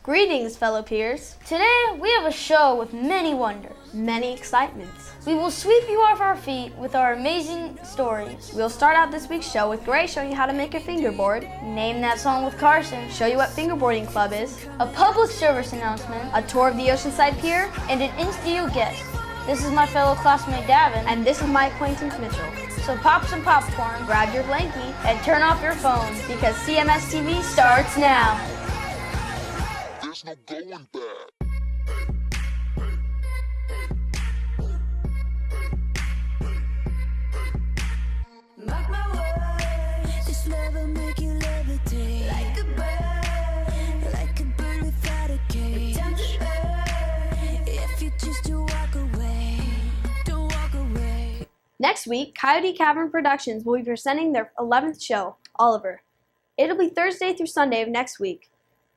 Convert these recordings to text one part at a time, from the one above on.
Greetings, fellow peers. Today, we have a show with many wonders. Many excitements. We will sweep you off our feet with our amazing stories. We'll start out this week's show with Gray showing you how to make a fingerboard. Name that song with Carson. Show you what fingerboarding club is. A public service announcement. A tour of the Oceanside Pier. And an in-studio guest. This is my fellow classmate Davin. And this is my acquaintance Mitchell. So pop some popcorn, grab your blankie, and turn off your phone because Cmstv starts now. There's no going back. Mark my words, this love will make you levitate like a bird without a cage. Time to earn, if you choose to walk away, don't walk away. Next week, Coyote Cavern Productions will be presenting their 11th show, Oliver. It'll be Thursday through Sunday of next week.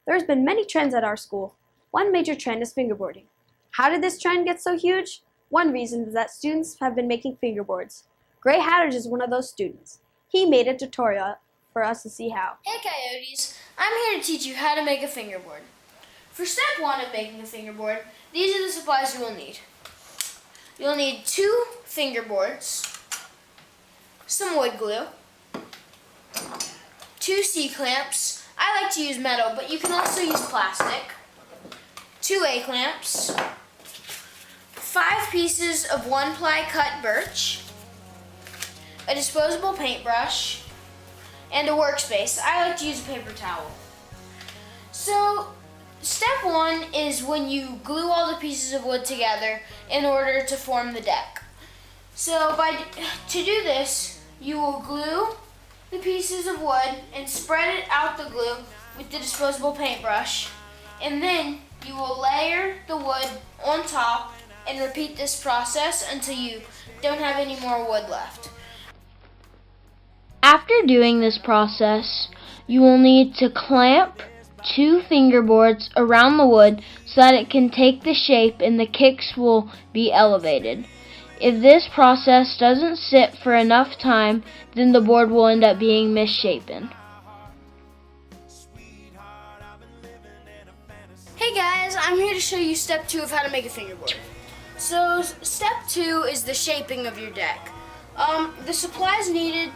There's been many trends at our school. One major trend is fingerboarding. How did this trend get so huge? One reason is that students have been making fingerboards. Gray Hatters is one of those students. He made a tutorial for us to see how. Hey Coyotes, I'm here to teach you how to make a fingerboard. For step 1 of making a fingerboard, these are the supplies you will need. You'll need 2 fingerboards, some wood glue, 2 C-clamps. I like to use metal, but you can also use plastic. 2 A-clamps, 5 pieces of 1-ply cut birch, a disposable paintbrush, and a workspace. I like to use a paper towel. So, step 1 is when you glue all the pieces of wood together in order to form the deck. So, to do this, you will glue the pieces of wood and spread it out the glue with the disposable paintbrush, and then you will layer the wood on top and repeat this process until you don't have any more wood left. After doing this process, you will need to clamp 2 fingerboards around the wood so that it can take the shape and the kicks will be elevated. If this process doesn't sit for enough time, then the board will end up being misshapen. Hey guys, I'm here to show you step 2 of how to make a fingerboard. So step 2 is the shaping of your deck. The supplies needed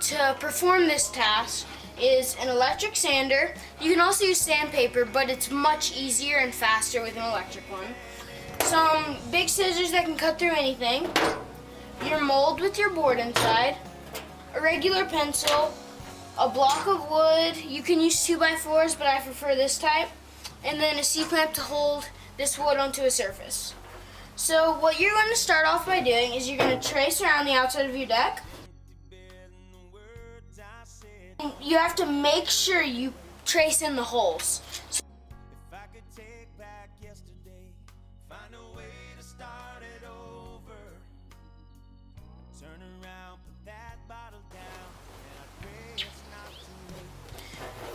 to perform this task is an electric sander. You can also use sandpaper, but it's much easier and faster with an electric one. Some big scissors that can cut through anything, your mold with your board inside, a regular pencil, a block of wood. You can use 2x4s, but I prefer this type, and then a C-clamp to hold this wood onto a surface. So what you're going to start off by doing is you're going to trace around the outside of your deck. You have to make sure you trace in the holes.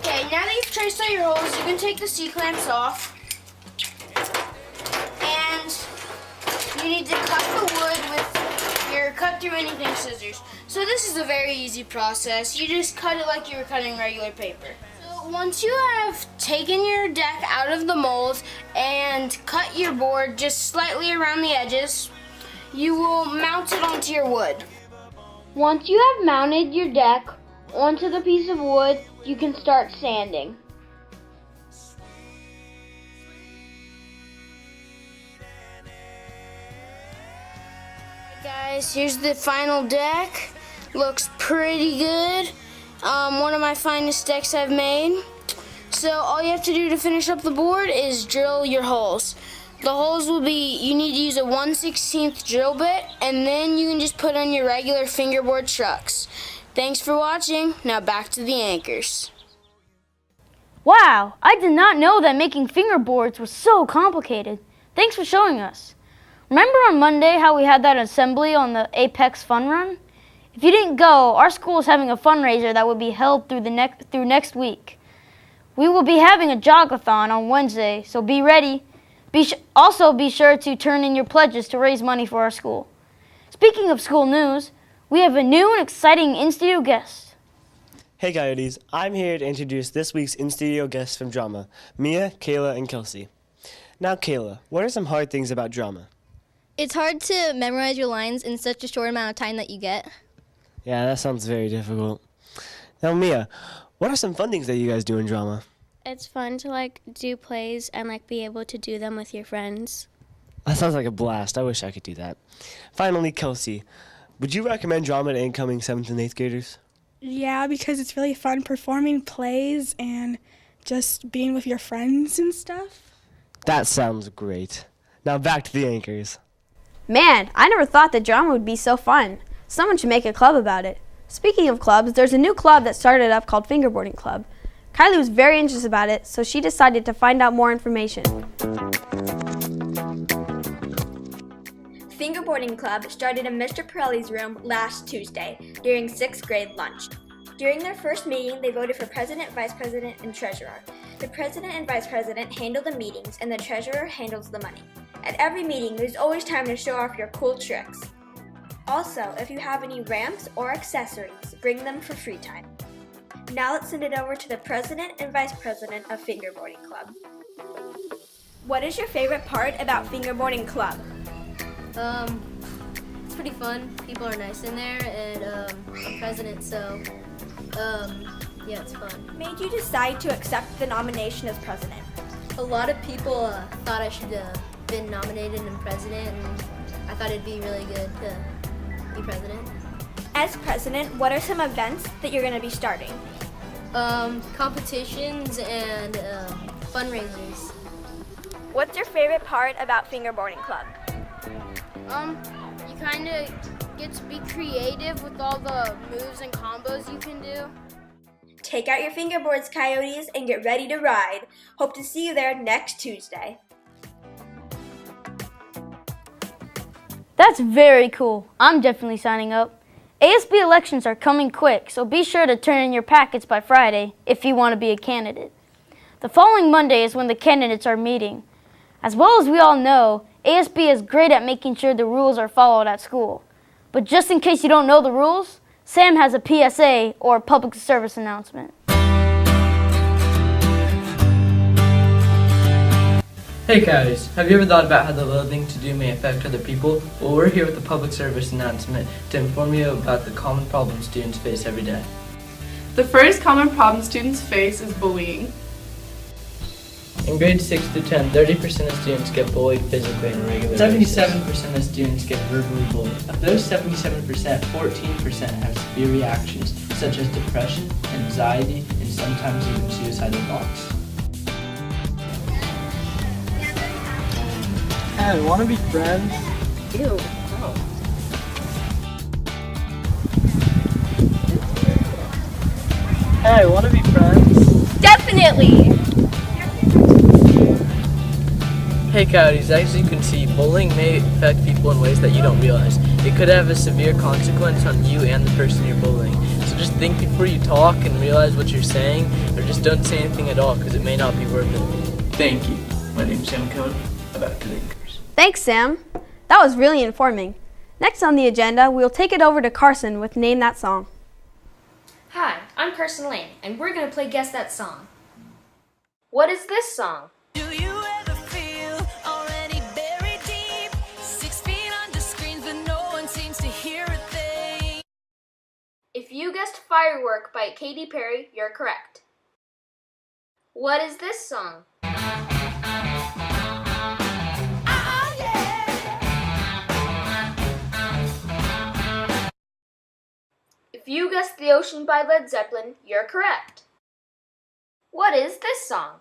Okay, now that you've traced all your holes, you can take the C-clamps off. And you need to cut the wood with your cut-through-anything scissors. So this is a very easy process. You just cut it like you were cutting regular paper. So once you have taken your deck out of the mold and cut your board just slightly around the edges, you will mount it onto your wood. Once you have mounted your deck onto the piece of wood, you can start sanding. Guys, here's the final deck. Looks pretty good. One of my finest decks I've made. So all you have to do to finish up the board is drill your holes. The holes will be, you need to use a 1/16 drill bit, and then you can just put on your regular fingerboard trucks. Thanks for watching. Now back to the anchors. Wow, I did not know that making fingerboards was so complicated. Thanks for showing us. Remember on Monday how we had that assembly on the Apex Fun Run? If you didn't go, our school is having a fundraiser that will be held through next week. We will be having a jogathon on Wednesday, so be ready. Also be sure to turn in your pledges to raise money for our school. Speaking of school news, we have a new and exciting in-studio guest. Hey Coyotes, I'm here to introduce this week's in-studio guests from drama, Mia, Kayla, and Kelsey. Now Kayla, what are some hard things about drama? It's hard to memorize your lines in such a short amount of time that you get. Yeah, that sounds very difficult. Now Mia, what are some fun things that you guys do in drama? It's fun to do plays and be able to do them with your friends. That sounds like a blast. I wish I could do that. Finally, Kelsey, would you recommend drama to incoming 7th and 8th graders? Yeah, because it's really fun performing plays and just being with your friends and stuff. That sounds great. Now back to the anchors. Man, I never thought that drama would be so fun. Someone should make a club about it. Speaking of clubs, there's a new club that started up called Fingerboarding Club. Kylie was very interested about it, so she decided to find out more information. Fingerboarding Club started in Mr. Pirelli's room last Tuesday during 6th grade lunch. During their first meeting, they voted for president, vice president, and treasurer. The president and vice president handle the meetings, and the treasurer handles the money. At every meeting, there's always time to show off your cool tricks. Also, if you have any ramps or accessories, bring them for free time. Now let's send it over to the president and vice president of Fingerboarding Club. What is your favorite part about Fingerboarding Club? It's pretty fun. People are nice in there, and I'm president, so yeah, it's fun. What made you decide to accept the nomination as president? A lot of people thought I should have been nominated and president, and I thought it'd be really good to be president. As president, what are some events that you're going to be starting? Competitions and fundraisers. What's your favorite part about Fingerboarding Club? You kind of get to be creative with all the moves and combos you can do. Take out your fingerboards, Coyotes, and get ready to ride. Hope to see you there next Tuesday. That's very cool. I'm definitely signing up. ASB elections are coming quick, so be sure to turn in your packets by Friday if you want to be a candidate. The following Monday is when the candidates are meeting. As well as we all know, ASB is great at making sure the rules are followed at school. But just in case you don't know the rules, Sam has a PSA or public service announcement. Hey Coyotes, have you ever thought about how the little things you do may affect other people? Well, we're here with a public service announcement to inform you about the common problems students face every day. The first common problem students face is bullying. In grades 6 through 10, 30% of students get bullied physically on a regular basis. 77% of students get verbally bullied. Of those 77%, 14% have severe reactions such as depression, anxiety, and sometimes even suicidal thoughts. Hey, wanna be friends? Ew. Oh. Hey, wanna be friends? Definitely! Hey Coyotes, as you can see, bullying may affect people in ways that you don't realize. It could have a severe consequence on you and the person you're bullying. So just think before you talk and realize what you're saying, or just don't say anything at all because it may not be worth it. Thank you. My name's Sam Cohen. Back to the anchors. Thanks, Sam. That was really informing. Next on the agenda, we'll take it over to Carson with Name That Song. Hi, I'm Carson Lane, and we're going to play Guess That Song. What is this song? Do you ever feel already buried deep? 6 feet under screens, but no one seems to hear a thing. If you guessed Firework by Katy Perry, you're correct. What is this song? If you guessed The Ocean by Led Zeppelin, you're correct. What is this song?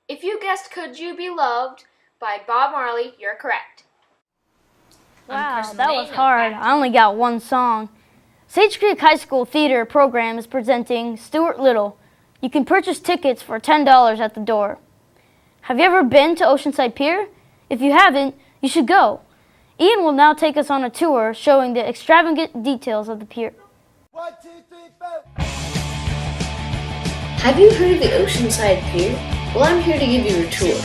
If you guessed Could You Be Loved by Bob Marley, you're correct. Wow, that was hard. I only got one song. Sage Creek High School Theater program is presenting Stuart Little. You can purchase tickets for $10 at the door. Have you ever been to Oceanside Pier? If you haven't, you should go. Ian will now take us on a tour showing the extravagant details of the pier. 1, 2, 3, 4. Have you heard of the Oceanside Pier? Well, I'm here to give you a tour.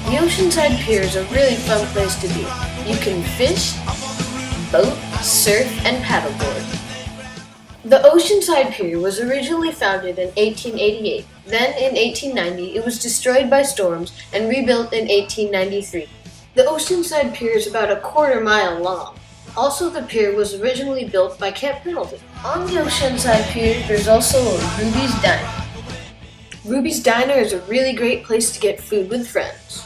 The Oceanside Pier is a really fun place to be. You can fish, boat, surf, and paddleboard. The Oceanside Pier was originally founded in 1888. Then, in 1890, it was destroyed by storms and rebuilt in 1893. The Oceanside Pier is about a quarter mile long. Also, the pier was originally built by Camp Pendleton. On the Oceanside Pier, there's also a Ruby's Diner. Ruby's Diner is a really great place to get food with friends.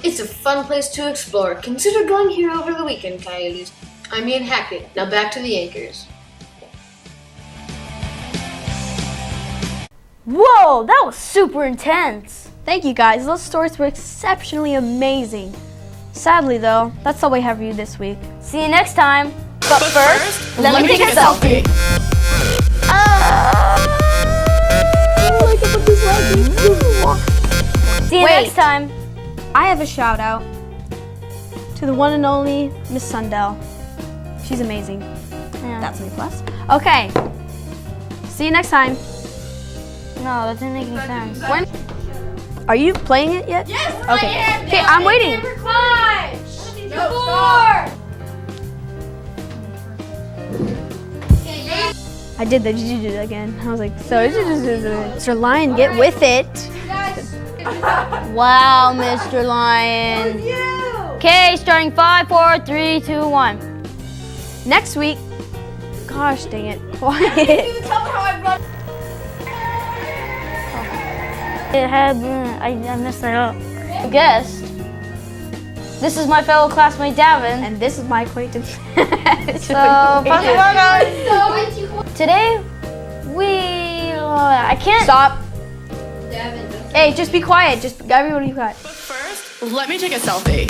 It's a fun place to explore. Consider going here over the weekend, Coyotes. I'm Ian Hackett. Now back to the anchors. Whoa, that was super intense. Thank you guys, those stories were exceptionally amazing. Sadly though, that's all we have for you this week. See you next time. But first, let me take a selfie. See you next time. I have a shout out to the one and only Miss Sundell. She's amazing. Yeah. That's an A+. Okay. See you next time. No, that didn't make any sense. When? Are you playing it yet? Yes, Okay. I am. Okay, I'm waiting. Number 5. No, 4. I did that. Did you do that again? I was like, so Mr. Lion, get with it. Wow, Mr. Lion. Okay, starting 5, 4, 3, 2, 1. Next week. Gosh dang it. Quiet. I messed that up. Guest. This is my fellow classmate Davin. And this is my acquaintance. Today, I can't. Stop. Hey, just be quiet. Just everybody be quiet. But first, let me take a selfie.